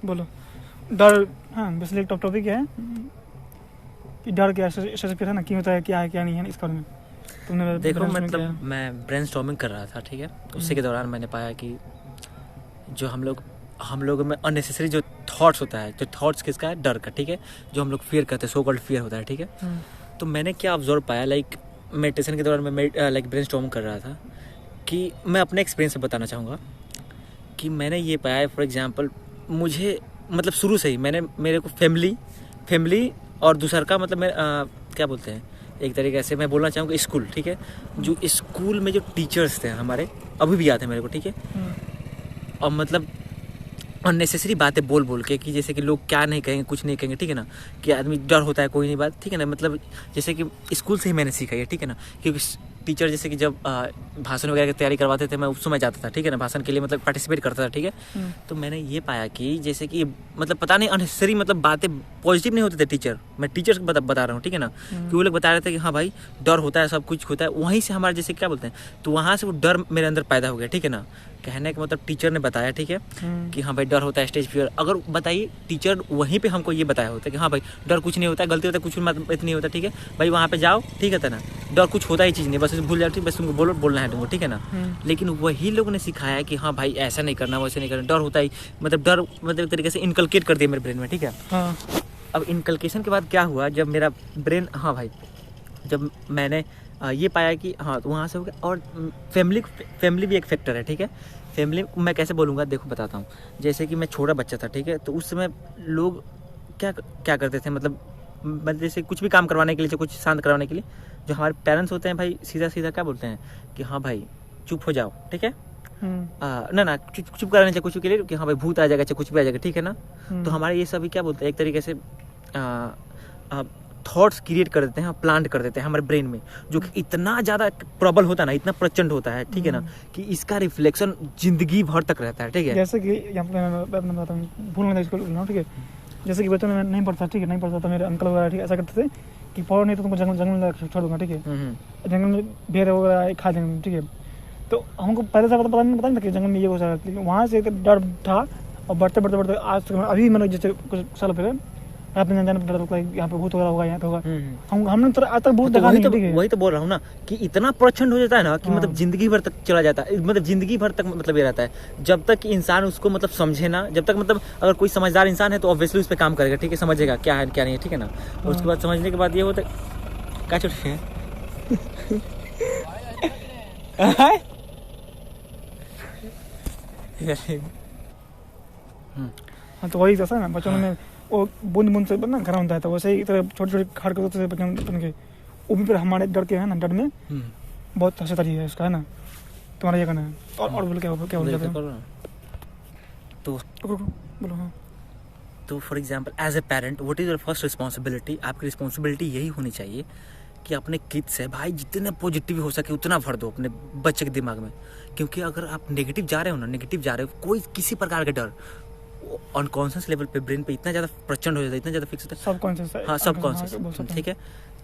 बोलो डर। हाँ बेसिकली एक टॉपिक है कि डर क्या फिर है ना, क्यों होता है, क्या है क्या नहीं है इसके बारे में तुमने देखो मतलब मैं ब्रेनस्टॉर्मिंग कर रहा था, ठीक है। उसी के दौरान मैंने पाया कि जो हम लोग में अननेसेसरी जो थॉट्स होता है, जो थॉट्स किसका है, डर का, ठीक है, जो हम लोग फियर करते हैं, सो कॉल्ड फियर होता है, ठीक है। तो मैंने क्या ऑब्जर्व पाया, लाइक मेडिटेशन के दौरान मैं लाइक ब्रेनस्टॉर्मिंग कर रहा था कि मैं अपने एक्सपीरियंस से बताना चाहूँगा कि मैंने ये पाया, फॉर एग्जांपल मुझे मतलब शुरू से ही मेरे को फैमिली और दूसरा का मतलब क्या बोलते हैं, एक तरीके से मैं बोलना चाहूँगा स्कूल, ठीक है। जो स्कूल में जो टीचर्स थे हमारे, अभी भी याद है मेरे को, ठीक है। और मतलब अननेसेसरी बातें बोल के कि जैसे कि लोग क्या नहीं कहेंगे, कुछ नहीं कहेंगे, ठीक है ना, कि आदमी डर होता है, कोई नहीं बात, ठीक है ना। मतलब जैसे कि स्कूल से ही मैंने सीखा है, ठीक है ना, क्योंकि टीचर जैसे कि जब भाषण वगैरह की तैयारी करवाते थे, मैं उस समय जाता था, ठीक है ना, भाषण के लिए मतलब पार्टिसिपेट करता था, ठीक है। तो मैंने ये पाया कि जैसे कि मतलब पता नहीं अननेसेसरी मतलब बातें पॉजिटिव नहीं होते थे टीचर, मैं टीचर बता रहा हूँ, ठीक है ना, कि वो लोग बता रहे थे कि हाँ भाई डर होता है, सब कुछ होता है, वहीं से हमारा जैसे क्या बोलते हैं, तो वहाँ से वो डर मेरे अंदर पैदा हो गया, ठीक है ना। कहने का मतलब टीचर ने बताया, ठीक है, कि हाँ भाई डर होता है, स्टेज फियर। अगर बताइए टीचर वहीं पे हमको ये बताया होता है कि हाँ भाई डर कुछ नहीं होता है, गलती होता है कुछ मत नहीं होता, ठीक है भाई, वहाँ पे जाओ, ठीक है ना, डर कुछ होता ही चीज़ नहीं, बस भूल जाओ, ठीक, बस तुमको बोलना है तुमको, ठीक है ना। लेकिन वही लोग ने सिखाया कि हाँ भाई ऐसा नहीं करना, वैसे नहीं करना, डर होता ही, मतलब डर मतलब एक तरीके से इनकलकेट कर दिया मेरे ब्रेन में, ठीक है। अब इनकलकेशन के बाद क्या हुआ, जब मेरा ब्रेन, हाँ भाई, जब मैंने ये पाया कि हाँ तो वहाँ से हो गया। और फैमिली भी एक फैक्टर है, ठीक है। फैमिली मैं कैसे बोलूँगा, देखो बताता हूँ। जैसे कि मैं छोटा बच्चा था, ठीक है, तो उस समय लोग क्या करते थे, मतलब जैसे कुछ भी काम करवाने के लिए, कुछ शांत करवाने के लिए, जो हमारे पेरेंट्स होते हैं भाई, सीधा क्या बोलते हैं कि हाँ भाई चुप हो जाओ, ठीक है, ना चुप कराने चाहिए कुछ के लिए, कि हाँ भाई भूत आ जाएगा, चाहे कुछ भी आ जाएगा, ठीक है ना। तो हमारे ये सभी क्या बोलते हैं, एक तरीके से थॉट्स क्रिएट कर देते हैं, प्लांट कर देते हैं हमारे ब्रेन में, जो कि इतना ज़्यादा प्रबल होता है ना, इतना प्रचंड होता है, ठीक है ना, कि इसका रिफ्लेक्शन जिंदगी भर तक रहता है, ठीक है। जैसे कि यहाँ पे मैं बताता हूँ, भूलना इसको, ठीक है। जैसे कि बचपन में नहीं पढ़ता, ठीक है, नहीं पढ़ता था, मेरे अंकल वगैरह ठीक ऐसा करते थे कि पढ़ो नहीं तो तुमको जंगल में छोड़ दूंगा, ठीक है। जंगल में भेड़ वगैरह खा देंगे, ठीक है। तो हमको पहले से पता नहीं था कि जंगल में ये हो सकता है, लेकिन वहाँ से डर था। और बढ़ते आज तक अभी मतलब जैसे कुछ साल पहले आपने जाने पर लगता है यहाँ पे भूत वगैरह होगा, यहाँ पे होगा, हमने तो आज तक भूत देखा नहीं। वही तो बोल रहा हूँ ना कि इतना प्रचंड हो जाता है ना कि मतलब जिंदगी भर तक चला जाता है, मतलब जिंदगी भर तक मतलब ये रहता है, जब तक कि इंसान उसको मतलब समझे ना, जब तक मतलब अगर कोई समझदार इंसान है तो ऑब्वियसली उस पर काम करेगा, ठीक है, समझेगा क्या है क्या नहीं है, ठीक है ना। और उसके बाद समझने के बाद ये होता है क्या छोटे हैं हाँ तो वही जैसा ना बचपन में वो बूंद से ना घर होता है, तो वैसे ही तरह छोटे छोटे खाड़ करते थे बचपन के, वो भी फिर हमारे डर के है ना, डर में बहुत हंसी है इसका, है ना। तुम्हारा ये कहना है और बोलो क्या बोल जाते हैं तो बोलो। हाँ तो for example as a parent what is your first responsibility, आपकी रिस्पॉन्सिबिलिटी यही होनी चाहिए कि अपने किड्स है भाई जितने पॉजिटिव हो सके उतना भर दो अपने बच्चे के दिमाग में। क्योंकि अगर आप नेगेटिव जा रहे हो, कोई किसी प्रकार का डर अनकॉन्शियस लेवल पे ब्रेन पे इतना ज़्यादा प्रचंड हो जाता है, इतना ज़्यादा फिक्स होता है, सबकॉन्शियस, हाँ सबकॉन्शियस, ठीक है।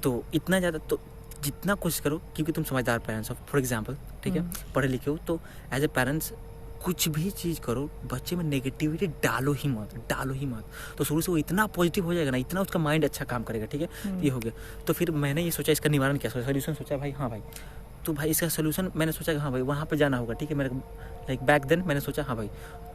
तो इतना ज़्यादा, तो जितना कोशिश करो, क्योंकि तुम समझदार पेरेंट्स हो, फॉर एग्जाम्पल, ठीक है, पढ़े लिखे हो, तो एज ए पेरेंट्स कुछ भी चीज़ करो, बच्चे में नेगेटिविटी डालो ही मत। तो शुरू से वो इतना पॉजिटिव हो जाएगा ना, इतना उसका माइंड अच्छा काम करेगा, ठीक है। ये हो गया। तो फिर मैंने ये सोचा इसका निवारण क्या, सोल्यूशन सोचा भाई, हाँ भाई, तो भाई इसका सोल्यूशन मैंने सोचा कि हाँ भाई वहाँ पे जाना होगा, ठीक है। मेरे लाइक बैक देन मैंने सोचा हाँ भाई,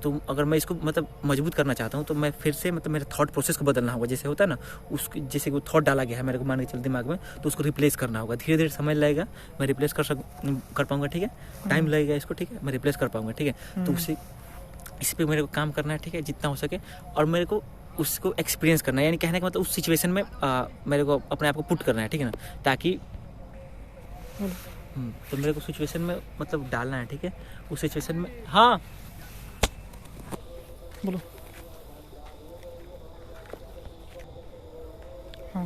तो अगर मैं इसको मतलब मजबूत करना चाहता हूँ तो मैं फिर से मतलब मेरे थॉट प्रोसेस को बदलना होगा। जैसे होता है ना, उसकी जैसे वो थॉट डाला गया है मेरे को, मान के चल दिमाग में, तो उसको रिप्लेस करना होगा। धीरे धीरे समय लगेगा, मैं रिप्लेस कर पाऊँगा, ठीक है। टाइम लगेगा इसको, ठीक है, मैं रिप्लेस कर पाऊँगा, ठीक है। तो उसी इस पर मेरे को काम करना है, ठीक है, जितना हो सके। और मेरे को उसको एक्सपीरियंस करना है, यानी कहने का मतलब उस सिचुएशन में मेरे को अपने आप को पुट करना है, ठीक है ना, ताकि तो मेरे को सिचुएशन में मतलब डालना है, ठीक है, उस सिचुएशन में। हाँ बोलो। हाँ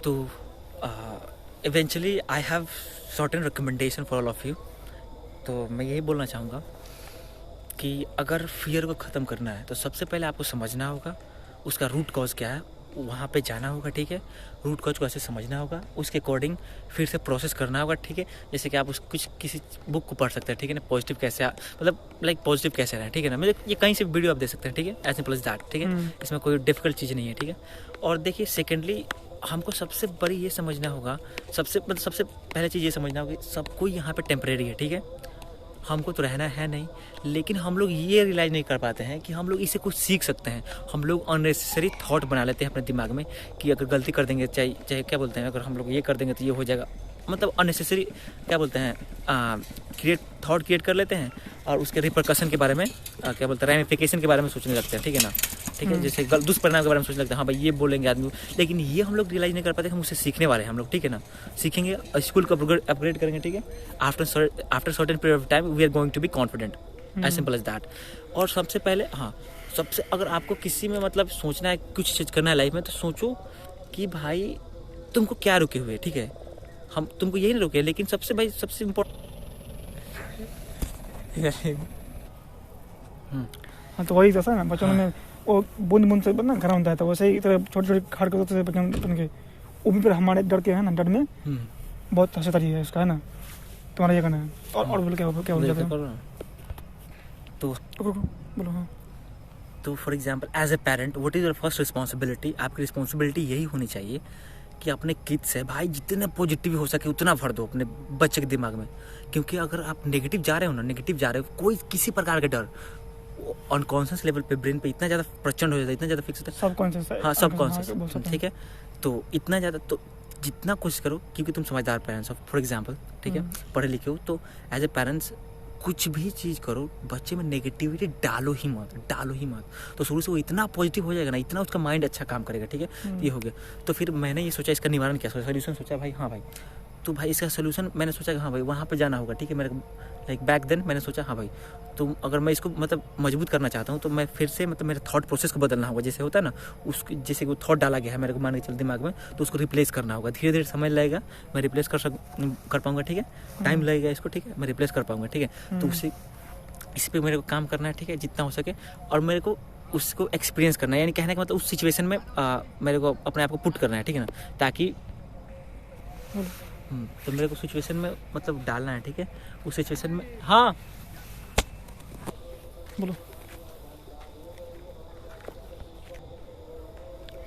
तो eventually I have certain recommendation for all of you. तो मैं यही बोलना चाहूँगा कि अगर फियर को ख़त्म करना है तो सबसे पहले आपको समझना होगा उसका रूट कॉज क्या है, वहाँ पे जाना होगा, ठीक है, रूट कॉज को ऐसे समझना होगा, उसके अकॉर्डिंग फिर से प्रोसेस करना होगा, ठीक है। जैसे कि आप उस कुछ किसी बुक को पढ़ सकते हैं, ठीक है ना, पॉजिटिव कैसे मतलब लाइक पॉजिटिव कैसे रहना है, ठीक है ना, मुझे ये कहीं से वीडियो आप दे सकते हैं, ठीक है, एज सिंपल एज दैट, ठीक है। इसमें कोई डिफिकल्ट चीज़ नहीं है, ठीक है। और देखिए सेकेंडली हमको सबसे बड़ी ये समझना होगा, सबसे पहले चीज़ ये समझना होगा कि सब कोई यहाँ पे टेम्परेरी है, ठीक है। हमको तो रहना है नहीं, लेकिन हम लोग ये रियलाइज़ नहीं कर पाते हैं कि हम लोग इससे कुछ सीख सकते हैं। हम लोग अननेसेसरी थॉट बना लेते हैं अपने दिमाग में कि अगर गलती कर देंगे, चाहे क्या बोलते हैं, अगर हम लोग ये कर देंगे तो ये हो जाएगा, मतलब अननेसेसरी क्या बोलते हैं थॉट क्रिएट कर लेते हैं और उसके रिपरकशन के बारे में क्या बोलते हैं, रैमिफिकेशन के बारे में सोचने लगते हैं, ठीक है ना, ठीक है। जैसे दुष्परिणाम के बारे में सोचने लगते हैं, हाँ भाई ये बोलेंगे आदमी, लेकिन ये हम लोग रियलाइज नहीं कर पाते, हम उससे सीखने वाले हैं हम लोग, ठीक है ना। सीखेंगे, स्कूल को अपग्रेड करेंगे, ठीक है। After certain period of time we are going to be confident, as simple as that. और सबसे पहले अगर आपको किसी में मतलब सोचना है, कुछ चीज़ करना है लाइफ में, तो सोचो कि भाई तुमको क्या रुके हुए, ठीक है। हम तुमको यही नहीं रोके, लेकिन सबसे इम्पोर्टेंट हाँ, तो वही जैसा ना बचपन में वो बूंद से ना घर होता है, तो वैसे ही तरह छोटे छोटे खाड़ करते थे बचपन के, वो भी फिर हमारे डर के है ना, डर में बहुत हंसी तरी है इसका, है ना। तुम्हारा ये कहना है और बोलो क्या बोल जाते हैं बोलो। हाँ, तो for example as a parent what is your first responsibility, आपकी रिस्पॉन्सिबिलिटी यही होनी चाहिए कि अपने किड से भाई जितना पॉजिटिव हो सके उतना भर दो अपने बच्चे के दिमाग में। क्योंकि अगर आप नेगेटिव जा रहे हो, कोई किसी प्रकार के डर अनकॉन्शियस लेवल पे ब्रेन पे इतना ज़्यादा प्रचंड हो जाता है, इतना ज़्यादा फिक्स होता है, सबकॉन्शियस, हाँ सबकॉन्शियस, ठीक है। तो इतना ज़्यादा, तो जितना कोशिश करो, क्योंकि तुम समझदार पेरेंट्स हो, फॉर एग्जाम्पल, ठीक है, पढ़े लिखे हो, तो एज ए पेरेंट्स कुछ भी चीज़ करो, बच्चे में नेगेटिविटी डालो ही मत। तो शुरू से वो इतना पॉजिटिव हो जाएगा ना, इतना उसका माइंड अच्छा काम करेगा, ठीक है। ये हो गया। तो फिर मैंने ये सोचा इसका निवारण क्या, सोल्यूशन सोचा भाई, हाँ भाई, तो भाई इसका सोल्यूशन मैंने सोचा कि हाँ भाई वहाँ पे जाना होगा, ठीक है। मेरे लाइक बैक देन मैंने सोचा हाँ भाई, तो अगर मैं इसको मतलब मजबूत करना चाहता हूँ, तो मैं फिर से मतलब मेरे थॉट प्रोसेस को बदलना होगा। जैसे होता है ना, उसकी जैसे वो थॉट डाला गया है मेरे को, मान के चल दिमाग में, तो उसको रिप्लेस करना होगा। धीरे धीरे समय लगेगा, मैं रिप्लेस कर पाऊँगा, ठीक है। टाइम लगेगा इसको, ठीक है, मैं रिप्लेस कर पाऊँगा, ठीक है। तो उसी इस पर मेरे को काम करना है, ठीक है, जितना हो सके। और मेरे को उसको एक्सपीरियंस करना है, यानी कहने का मतलब उस सिचुएशन में मेरे को अपने आप को पुट करना है, ठीक है ना, ताकि तो मेरे को सिचुएशन में मतलब डालना है, ठीक है, उस सिचुएशन में। हाँ बोलो।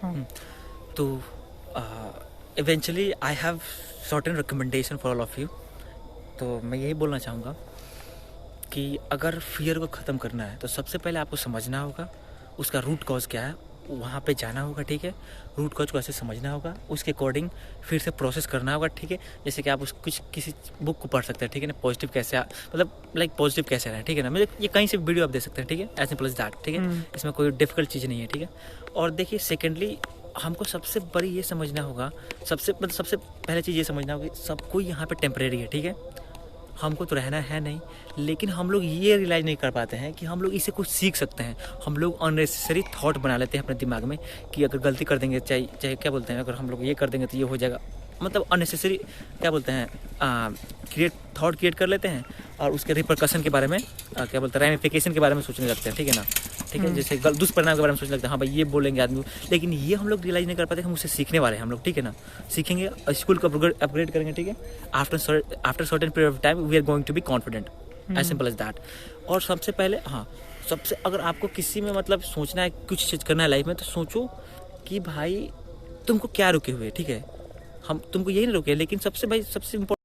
हाँ। तो eventually I have certain recommendation for all of you. तो मैं यही बोलना चाहूँगा कि अगर फियर को ख़त्म करना है, तो सबसे पहले आपको समझना होगा उसका रूट कॉज क्या है, वहाँ पे जाना होगा, ठीक है। रूट कॉज को ऐसे समझना होगा, उसके अकॉर्डिंग फिर से प्रोसेस करना होगा, ठीक है। जैसे कि आप उस कुछ किसी बुक को पढ़ सकते हैं, ठीक है ना, पॉजिटिव कैसे मतलब लाइक पॉजिटिव कैसे रहना है, ठीक है ना, मुझे ये कहीं से वीडियो आप दे सकते हैं, ठीक है, एज सिंपल एज दैट, ठीक है। इसमें कोई डिफिकल्ट चीज़ नहीं है, ठीक है। और देखिए सेकेंडली हमको सबसे बड़ी ये समझना होगा, सबसे पहले चीज़ ये समझना होगा कि सब कोई यहाँ पे टेम्परेरी है, ठीक है। हमको तो रहना है नहीं, लेकिन हम लोग ये रियलाइज़ नहीं कर पाते हैं कि हम लोग इससे कुछ सीख सकते हैं। हम लोग अननेसेसरी थॉट बना लेते हैं अपने दिमाग में कि अगर गलती कर देंगे, चाहे क्या बोलते हैं, अगर हम लोग ये कर देंगे तो ये हो जाएगा, मतलब अननेसेसरी क्या बोलते हैं थॉट क्रिएट कर लेते हैं और उसके रिपरकशन के बारे में क्या बोलते हैं, रैमिफिकेशन के बारे में सोचने लगते हैं, ठीक है ना, ठीक है। जैसे दुष्परिणाम के बारे में सोचने लगते हैं, हाँ भाई ये बोलेंगे आदमी, लेकिन ये हम लोग रियलाइज नहीं कर पाते, हम उससे सीखने वाले हैं हम लोग, ठीक है ना। सीखेंगे, स्कूल को अपग्रेड करेंगे, ठीक है। After certain period of time we are going to be confident, as simple as that. और सबसे पहले अगर आपको किसी में मतलब सोचना है, कुछ चीज़ करना है लाइफ में, तो सोचो कि भाई तुमको क्या रुके हुए, ठीक है। हम तुमको यही नहीं रोके, लेकिन सबसे इम्पोर्टेंट